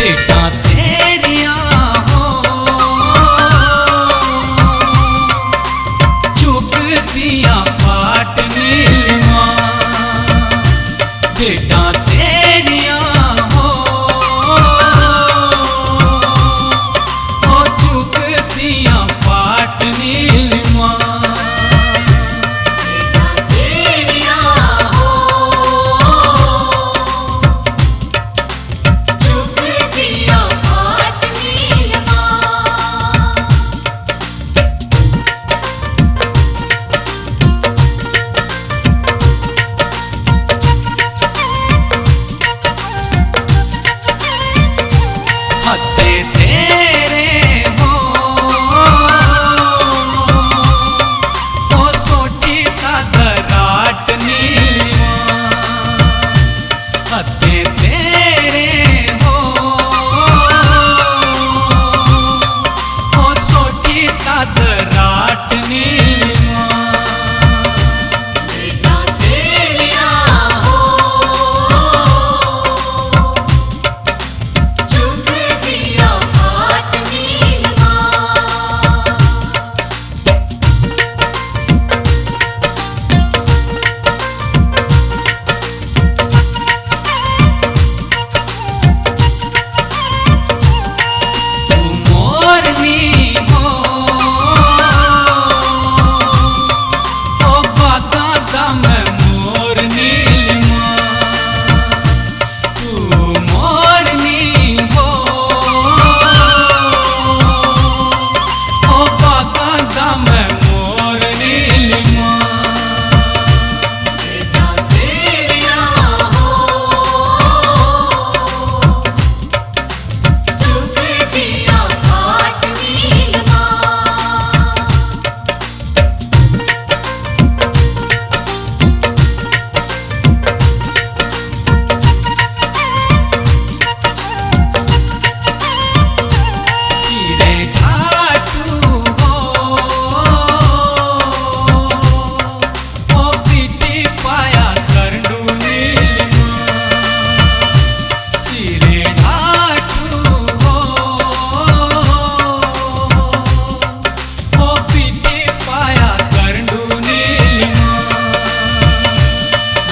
भेटा तेरिया हो चुगतियां पाट नीलमा भेटा तेरिया हो चुगतियां पाट नीलमा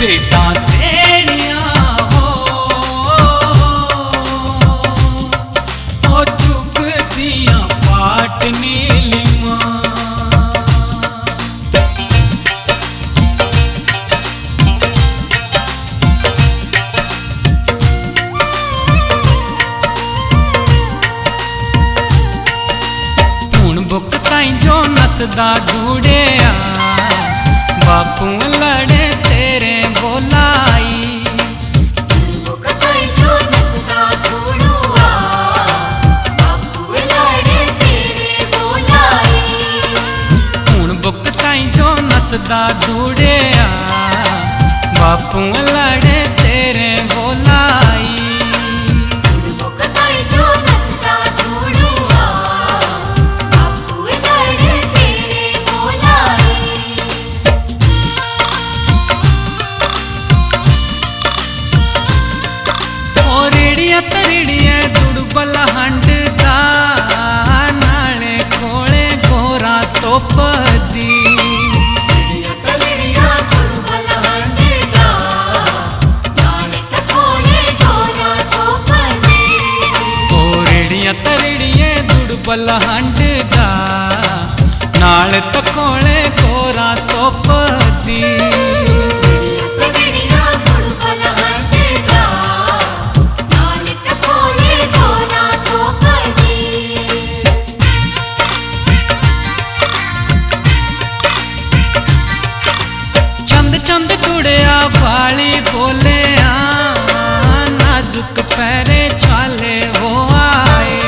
भेटा तेरिया हो चुगतियां पाट नीलमा हुण बुक ताई जो नसदा ढूंढिया बापू लड़े तेरे बोलाई जो नसदा ढूंढुआ बापू लड़े तेरे बोलाई हुण बुक ताई जो नसदा ढूंढिया बापू लड़े तेरे बोलाई जो नसदा ढूंढुआ बापू लड़े तेरे बोलाई तरिड़िया दुड़बल हंडदा नाले कोले गोरा तोपदी तरिड़िया दुड़बल हंडदा नाल तकोले गोरा तोपदी चंद जुड़िया वाली बोले नाजुक पैरे छाले हो आए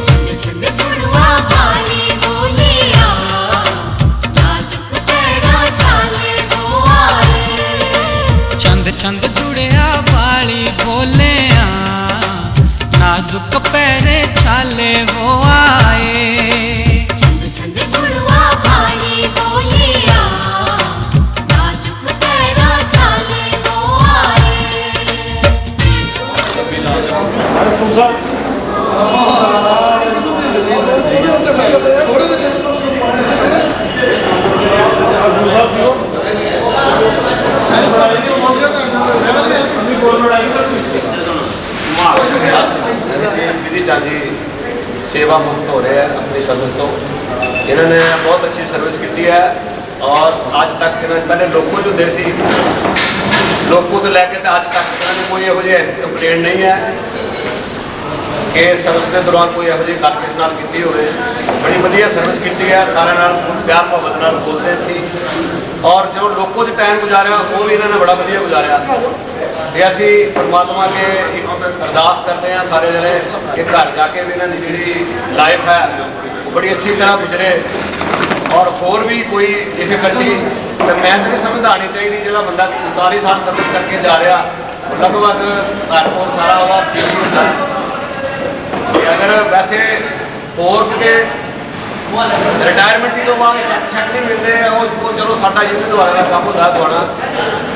चंद जुड़वा वाली बोलिया नाजुक पैरा छाले हो आए चंद जुड़िया वाली बोले नाजुक पैरे छाले हो आए चंद जुड़वा वाली बोलिया Tavi विधि चांदी सेवा मुक्त हो रहे हैं अपनी सर्विस तो इन्होंने बहुत अच्छी सर्विस की है और आज तक इन्होंने पहले लोगों जो देसी लोगों तो लैके आज तक इन्होंने कोई यहो जी ऐसी कंप्लेंट नहीं है कि सर्विस के दौरान कोई यहो जी गल किस नाल की हो बड़ी वधिया सर्विस की है सारे प्यार मुहब्बत नाल बोलते सी और जो लोगों के टाइम गुजारिया वो भी इन्होंने बड़ा वधिया गुजारिया ये असी परमात्मा के एक अरदास करते हैं सारे जने कि घर जाके भी इन्होंने जी लाइफ है वो बड़ी अच्छी तरह गुजरे और होर भी कोई डिफिकल्टी तो मैं तो नहीं समझ आनी चाहिए जो बंदा 45 साल सर्विस करके जा रहा लगभग घर को सारा वह ठीक होता है अगर वैसे होर कितने रिटायरमेंट तो बाद चैक नहीं मिलते वो चलो साडा यूनियन द्वारा का काम होता दौड़ा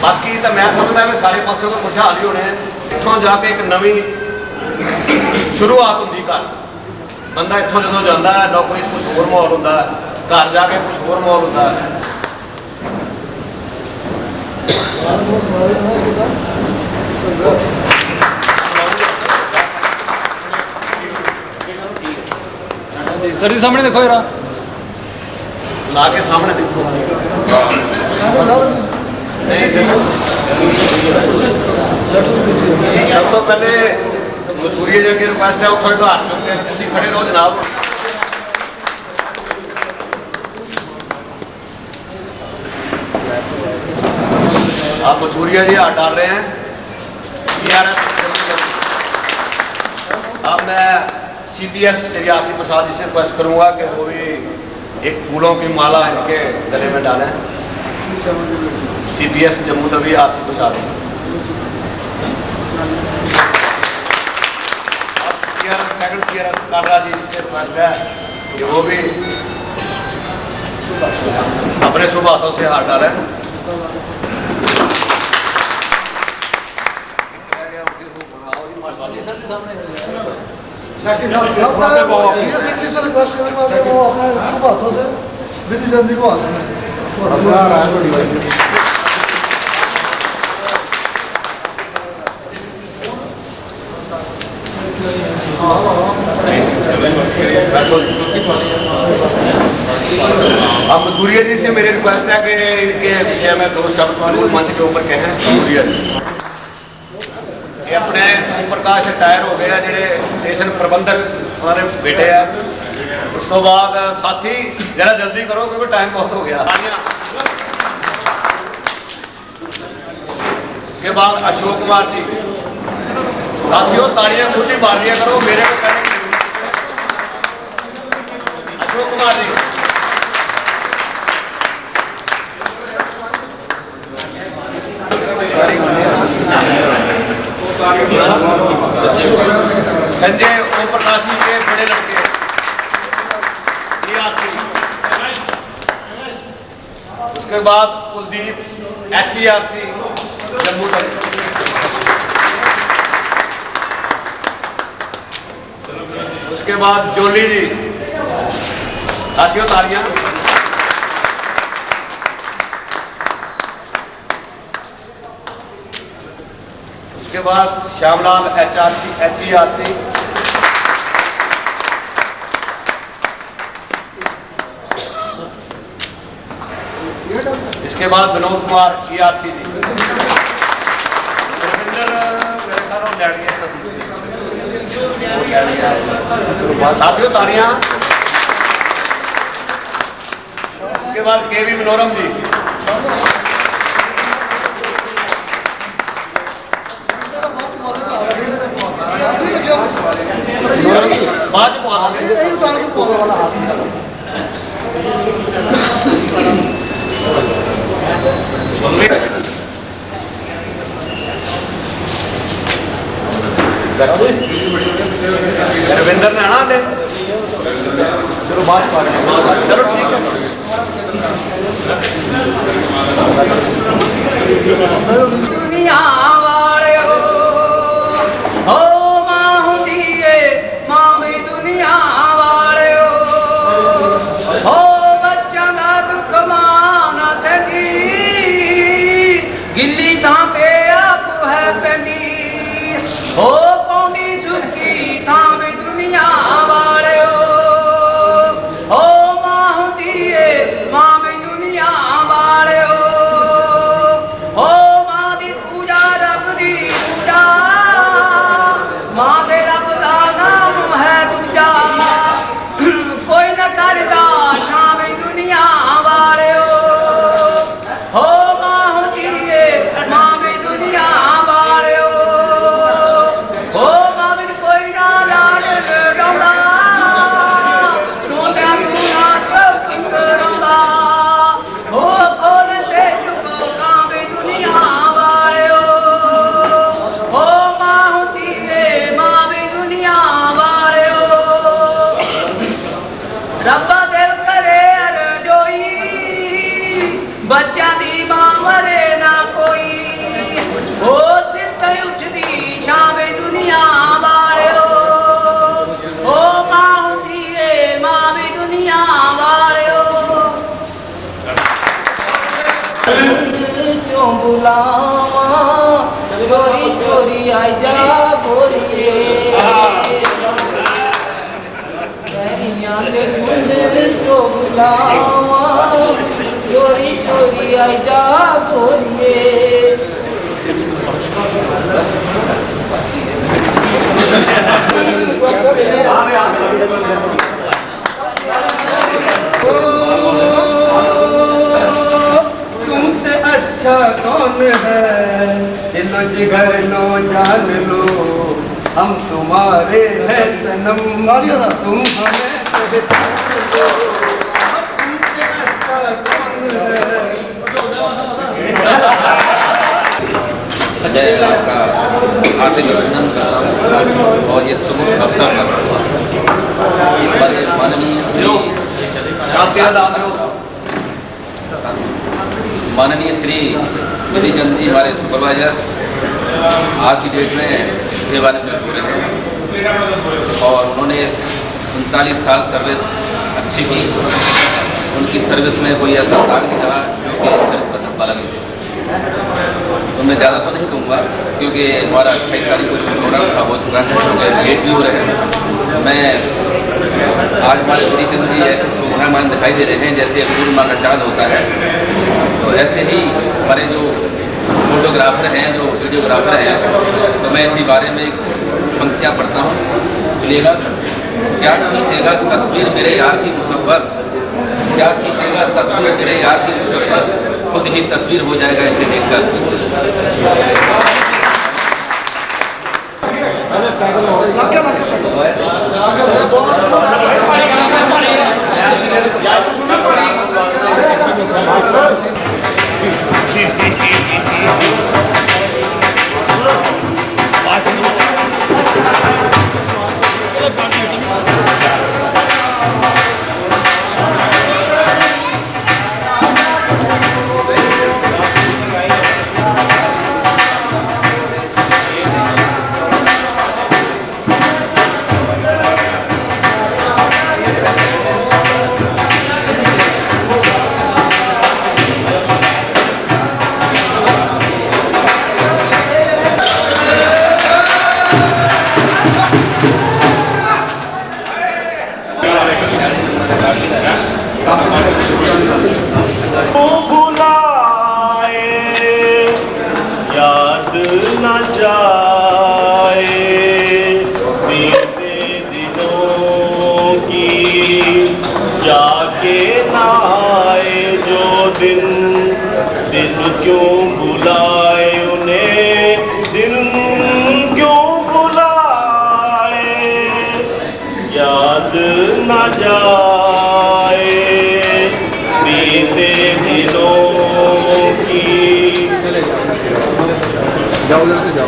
बाकी तो मैं समझदा मैं सारे पासों तो खुशहाल ही होने इतों जाके एक नवी शुरुआत होंगी घर बंदा इतों जो जाता है नौकरी कुछ होर माहौल होता है घर जाके कुछ होर माहौल होता है सर जी सामने देखो यार ला के सामने देखो सब तो पहले मसूरी जो की रिक्वेस्ट है वो थोड़े तो हाथ चुके खड़े रहो जनाब आप मसूरिया जी हाथ डाल रहे हैं अब मैं CPS श्री आसिफ प्रसाद जी से रिक्वेस्ट करूंगा कि वो भी एक फूलों की माला इनके गले में डालें CPS जम्मू तवी आसिफ प्रसाद सेकंड CRS कालरा जी से रिक्वेस्ट है कि वो भी अपने शुभ हाथों से हाथ डालें अब मसूरिया जी से मेरी रिक्वेस्ट है कि इनके विषय में 2 शब्द मंच के ऊपर कहें मसूरिया जी ये अपने प्रकाश रिटायर हो गए हैं जोड़े स्टेशन प्रबंधक हमारे बेटे हैं उस तो बाद साथी जरा जल्दी करो क्योंकि टाइम बहुत हो गया उसके बाद अशोक कुमार जी साथियों तालियां खुद ही मार दिया करो मेरे को कहने अशोक कुमार जी संजय ओम प्रकाश जी के बड़े लड़के उसके बाद कुलदीप HERC जम्मू तक उसके बाद जोली जी साथियों तालियां उसके बाद श्यामलाल HERC इसके बाद विनोद कुमार ERC जी साथियों तालियां उसके बाद KV मनोरम जी बाद रविंदर ने आना दे चलो बात चलो ठीक है दुनिया वाले हो माहू रब्बा देव करे अरजोई बच्चा दी मां मरे ना कोई ओ सिर ते उठदी शामे दुनिया वालियो ओ मां हुंदी ए मां भी दुनिया वालियो चों बुलावा चोरी चोरी आई जा गोरिए चोरी चोरी आई जा गोरिए तुमसे अच्छा कौन है दिलो जिगर लो जान लो हम तुम्हारे हैं सनम तुम हमें पहचान लो तुमसे अच्छा कौन है। अजय आपका हार्दिक अभिनंदन करता हूँ और ये सुमुख अवसर पर माननीय श्री विधि चंद जी हमारे सुपरवाइजर आज की डेट में सेवानिवृत्त हुए हैं और उन्होंने 39 साल सर्विस अच्छी की। उनकी सर्विस में कोई ऐसा दाग नहीं रहा जो कि सर्विस पर धब्बा लगे। तो मैं ज़्यादा तो नहीं कहूँगा क्योंकि हमारा 28 तारीख को प्रोग्राम खराब हो चुका है, क्योंकि लेट भी हो रहे हैं। मैं आज हमारे श्री चंद्र जी ऐसे शोभायमान दिखाई दे रहे हैं जैसे पूर्णिमा का चाँद होता है। तो ऐसे ही हमारे जो फोटोग्राफर हैं, जो वीडियोग्राफर हैं, तो मैं इसी बारे में एक पंक्तियाँ पढ़ता हूँ, सुनिएगा। क्या खींचेगा तस्वीर मेरे यार की मुसव्वर, क्या खींचेगा तस्वीर मेरे यार की मुसव्वर, खुद ही तस्वीर हो जाएगा इसे देखकर।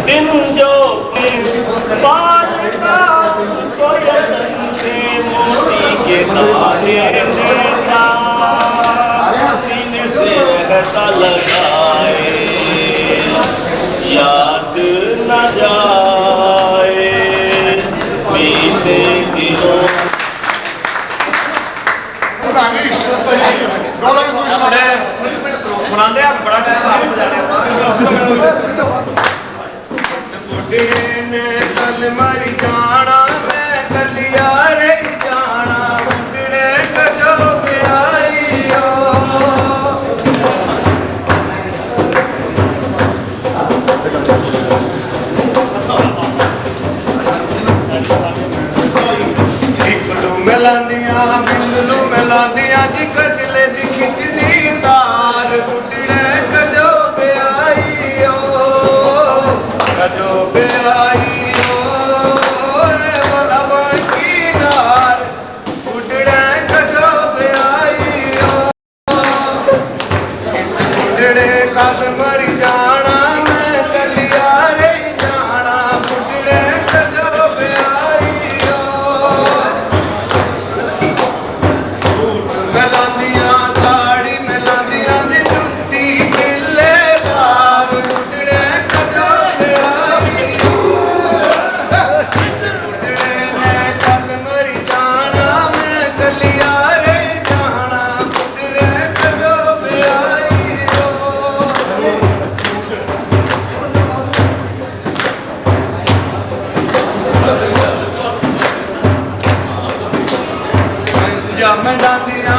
दिन जो बात का कोयतन से मोती के दाने देता सीने से रहता लगाए याद न जाए बीते दिनों। सुनाते आप बड़ा टाइम आपको जाने कल मर जाना मैं कलिया रे जाना उठने कजो पे आई हो बिंदलू मिलांदिया जी कजले दी खिचनी तार उठने कजो पे आई हो कजो पे आई ਮੰਡਾਂਦੀਆਂ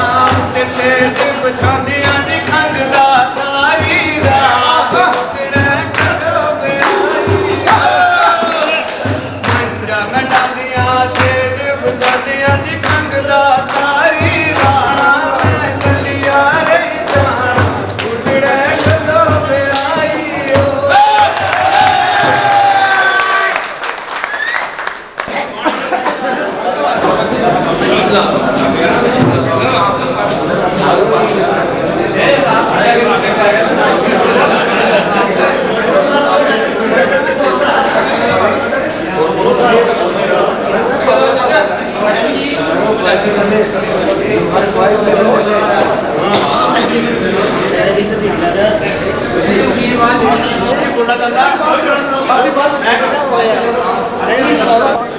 ਤੇ ਸੇਜ ਪਛਾਂਦੀਆਂ ਦੀ ਖੰਗ ਦਾ ਸਾਰੀ ਰਾਤ ਟੁੱਟੜੇ ਕਦੋਂ ਵਿਆਹੀ ਮੰਜਾ ਮੰਡਾਂਦੀਆਂ ਸੇਜ ਪਛਾਂਦੀਆਂ ਦੀ ਖੰਗ ਦਾ ਸਾਰੀ ਰਾਤ ਮੈਂ ਚੱਲਿਆ ਰਹੀ ਜਾਣਾ ਟੁੱਟੜੇ ਕਦੋਂ ਵਿਆਹੀ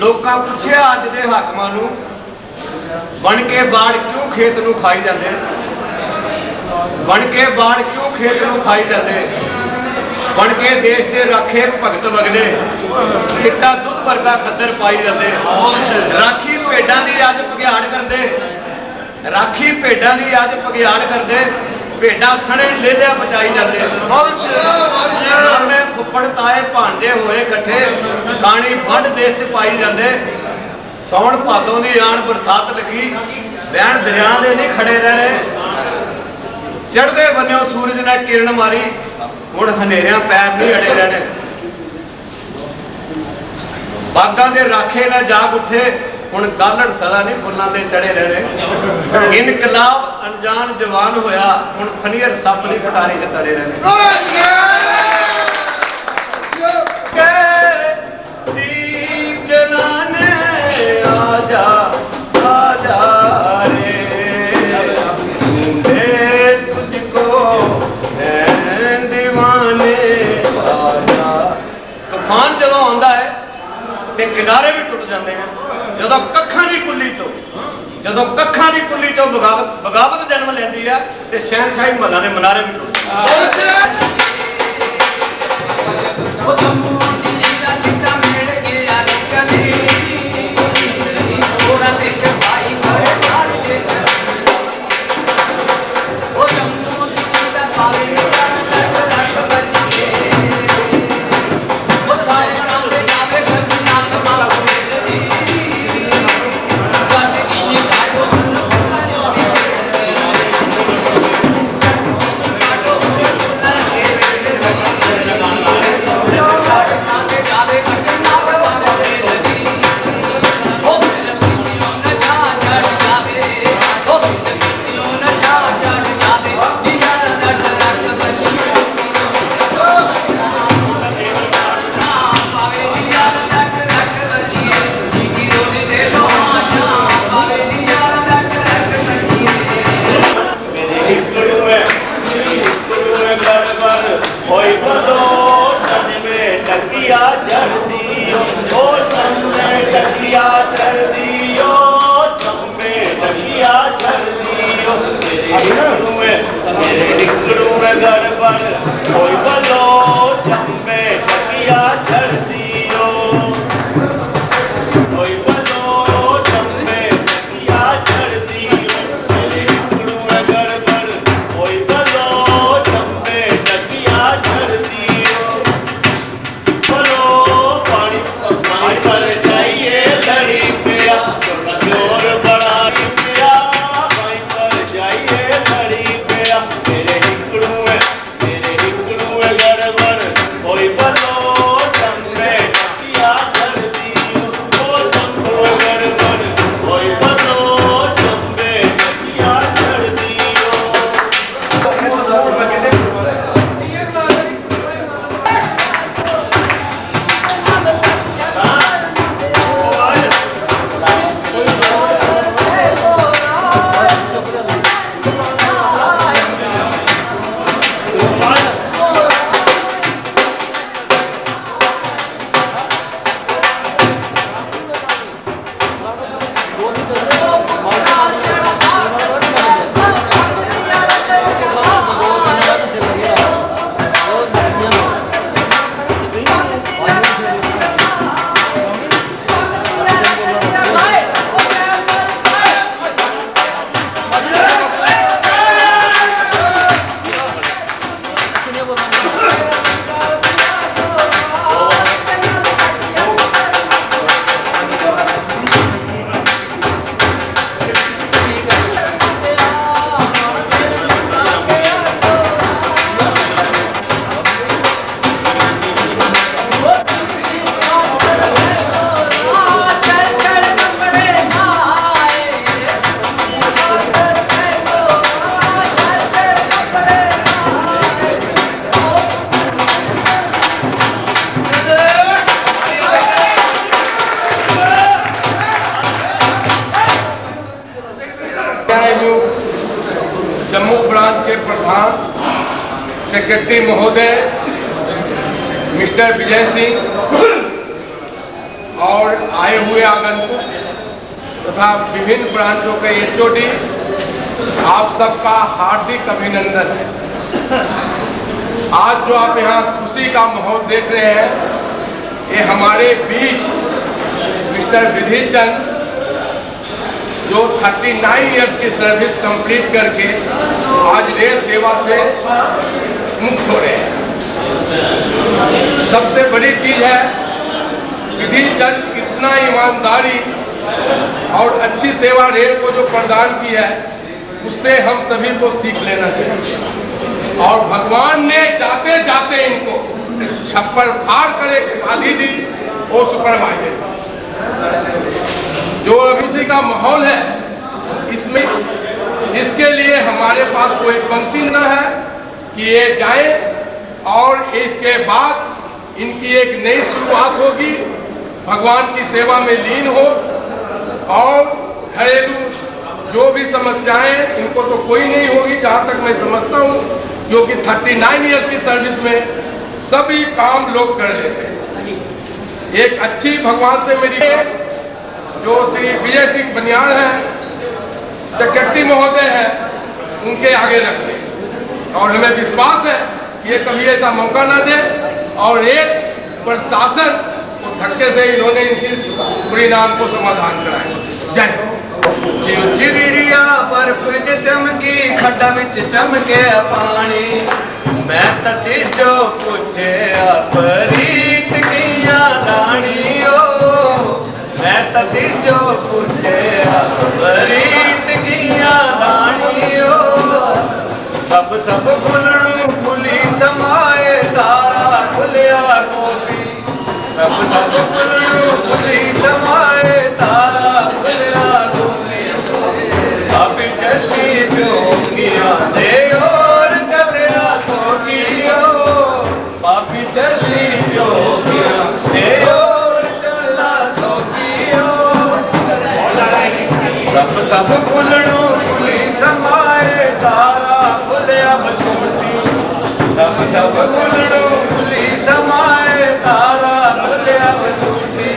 ਲੋਕਾਂ ਪੁੱਛਿਆ ਅੱਜ ਦੇ ਹਾਕਮਾਂ ਨੂੰ ਬਣ ਕੇ ਬਾੜ ਕਿਉਂ ਖੇਤ ਨੂੰ ਖਾਈ ਜਾਂਦੇ ਬਣ ਕੇ ਬਾੜ ਕਿਉਂ ਖੇਤ ਨੂੰ ਖਾਈ ਜਾਂਦੇ ਬਣ ਕੇ ਦੇਸ਼ ਦੇ ਰਾਖੇ ਭਗਤ ਵਗਦੇ ਚਿੱਟਾ ਦੁੱਧ ਵਰਗਾ ਖੱਦਰ ਪਾਈ ਜਾਂਦੇ ਰਾਖੀ ਭੇਡਾਂ ਦੀ ਅੱਜ ਭਗਿਆੜ ਕਰਦੇ ਰਾਖੀ ਭੇਡਾਂ ਦੀ ਅੱਜ ਭਗਿਆੜ ਕਰਦੇ ਭੇਡਾਂ ਸਣੇ ਲੇਲਿਆ ਬਚਾਈ ਜਾਂਦੇ ਮੈਂ ਫੁੱਫੜ ਤਾਏ ਭਾਂਜੇ ਹੋਏ ਇਕੱਠੇ ਕਾਣੀ ਵੱਢ ਦੇਸ਼ 'ਚ ਪਾਈ ਜਾਂਦੇ ਸੌਣ ਭਾਦੋਂ ਦੀ ਆਣ ਬਰਸਾਤ ਲੱਗੀ ਬਹਿਣ ਦਰਿਆ ਦੇ ਨਹੀਂ ਖੜੇ ਰਹਿਣੇ ਚੜ੍ਹਦੇ ਬੰਨਿਓ ਸੂਰਜ ਨੇ ਕਿਰਨ ਮਾਰੀ ਹੁਣ ਹਨੇਰਿਆਂ ਪੈਰ ਨਹੀਂ ਅੜੇ ਰਹਿਣੇ ਬਾਗਾਂ ਦੇ ਰਾਖੇ ਨਾ ਜਾਗ ਉੱਠੇ ਹੁਣ ਗਾਲੜ ਸਦਾ ਨਹੀਂ ਫੁੱਲਾਂ ਦੇ ਚੜੇ ਰਹਿਣੇ ਇਨਕਲਾਬ ਅਣਜਾਣ ਜਵਾਨ ਹੋਇਆ ਹੁਣ ਫਨੀਅਰ ਸੱਪ ਨਹੀਂ ਪਟਾਰੀ 'ਚ ਤੜੇ ਰਹਿਣੇ ਜਨਾਨੇ ਆਜਾ ਆਜਾ ਰੇ ढूंढे तुझको दीवाने आजा तूफान ਜਦੋਂ ਆਉਂਦਾ ਹੈ ਤੇ ਕਿਨਾਰੇ ਵੀ ਟੁੱਟ ਜਾਂਦੇ ਨੇ ਜਦੋਂ ਕੱਖਾਂ ਦੀ ਕੁੱਲੀ ਚੋਂ ਬਗਾਵਤ ਜਨਮ ਲੈਂਦੀ ਆ ਤੇ ਸ਼ਹਿਨਸ਼ਾਹੀ ਮਹੱਲਾਂ ਦੇ ਮਨਾਰੇ ਵੀ ਟੁੱਟ प्रधान सेक्रेटरी महोदय मिस्टर विजय सिंह और आए हुए आगंतुक तथा विभिन्न ब्रांचों के एचओडी, आप सबका हार्दिक अभिनंदन है। आज जो आप यहाँ खुशी का माहौल देख रहे हैं, ये हमारे बीच मिस्टर विधि चंद जो 39 इयर्स की सर्विस कंप्लीट करके आज रेल सेवा से मुक्त हो रहे हैं। सबसे बड़ी चीज है विधि चंद कितना ईमानदारी और अच्छी सेवा रेल को जो प्रदान की है, उससे हम सभी को सीख लेना चाहिए। और भगवान ने जाते जाते इनको छप्पर फाड़ कर एक उपाधि दी, वो सुपरवाइजर। जो अभी का माहौल है, इसमें जिसके लिए हमारे पास कोई पंक्ति न है कि ये जाए और इसके बाद इनकी एक नई शुरुआत होगी, भगवान की सेवा में लीन हो और घरेलू जो भी समस्याएं इनको तो कोई नहीं होगी, जहां तक मैं समझता हूं, क्योंकि 39 इयर्स की सर्विस में सभी काम लोग कर लेते हैं। एक अच्छी भगवान से मेरी जो श्री विजय सिंह बनियान है, सेक्रेटरी महोदय है, उनके आगे रखते और हमें विश्वास है कि ये कभी ऐसा मौका ना दे और एक प्रशासन को धक्के से इन्होंने इनकी बुरी नाम को समाधान कराया। जय चिड़िया बर्फ च चमकी खड्डा विच चमके पानी, मैं तती जो पूछे अपरीत किया रानी ओ, मैं तती जो पूछे अपरीत किया रानी ओ, सब फुलणु फुली समाए तारा खुलिया गोपी, सब फुलणु फुली समाए तारा खुलिया गोपी, अब चली जोगिया दे और चलिया सोगियो, पापी चली जोगिया दे और चला सोगियो, सब फुलणु फुली समाए तारा खुलिया बसोटी, सब फुलणु फुली समाए तारा खुलिया बसोटी,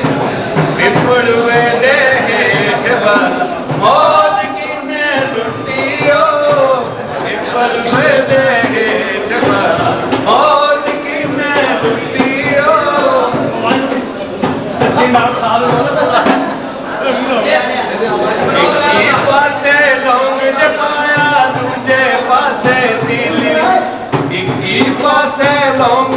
विपुलुए दे हेठ मौज किने लुटियो, विपुलुए दे हेठ मौज किने लुटियो। एक पासे लौंग जपाया, दूजे पासे तीली, एक पासे लौंग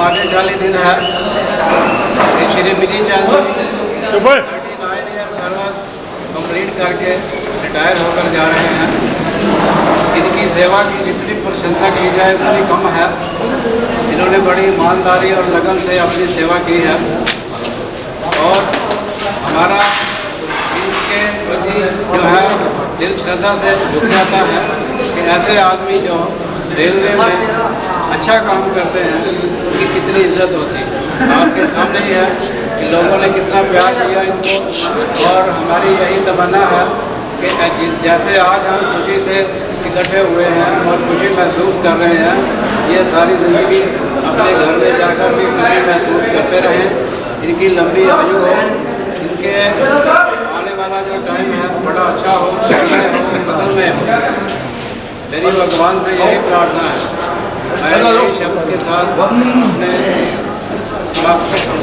भाग्यशाली दिन है कि श्री विधि चंद 39 ईयर सर्विस कंप्लीट करके रिटायर होकर जा रहे हैं। इनकी सेवा की जितनी प्रशंसा की जाए उतनी कम है। इन्होंने बड़ी ईमानदारी और लगन से अपनी सेवा की है और हमारा इनके प्रति जो है दिल श्रद्धा से झुक जाता है कि ऐसे आदमी जो रेलवे में अच्छा काम करते हैं उनकी कितनी इज्जत होती है। आपके सामने ही है कि लोगों ने कितना प्यार दिया इनको और हमारी यही तमन्ना है कि जैसे आज हम खुशी से इकट्ठे हुए हैं और खुशी महसूस कर रहे हैं, ये सारी ज़िंदगी अपने घर में जाकर भी खुशी महसूस करते रहें। इनकी लंबी आयु हो, इनके आने वाला जो टाइम है बड़ा अच्छा हो, फसल में हो। मेरी भगवान से यही प्रार्थना है। मैं यही शब्द के साथ अपने समाप्त करता हूँ।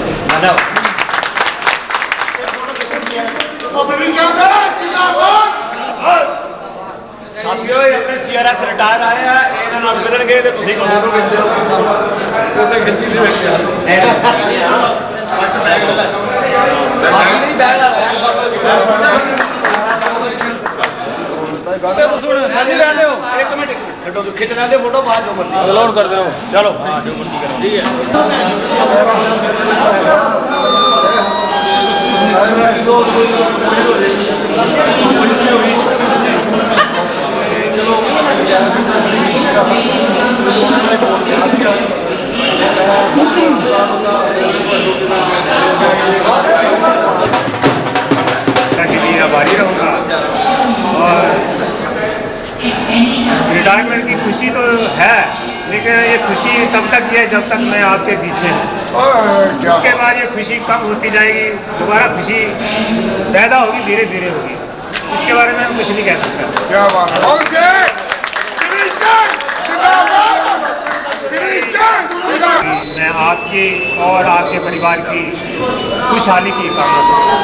साथियों अपने CRS रिटायर आए हैं, इन्हें नाम बदल गए तो तुसी कौन हो गए एक मिनट छो खिंचना दे फोटो बाद जो मर्जी लोड कर दो चलो हाँ जो मर्जी करो ठीक है आभारी रहूँगा और रिटायरमेंट की खुशी तो है, लेकिन ये खुशी तब तक है जब तक मैं आपके बीच में हूँ। उसके बाद ये खुशी कम होती जाएगी, दोबारा खुशी पैदा होगी, धीरे धीरे होगी। इसके बारे में हम कुछ नहीं कह सकते। क्या बात मैं आपकी और आपके परिवार की खुशहाली की कामना करता हूँ।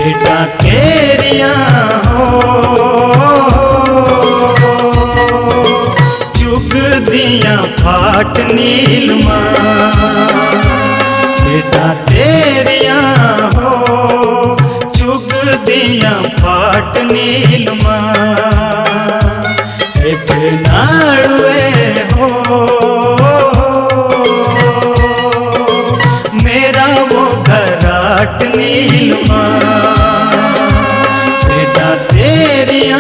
बेटा तेरिया हो चुग दिया फाट नीलमा बेटा तेरिया हो चुग दिया फाट नीलमा एक नाड़ुए हो मेरा वो घराट नीलमा बेटा तेरिया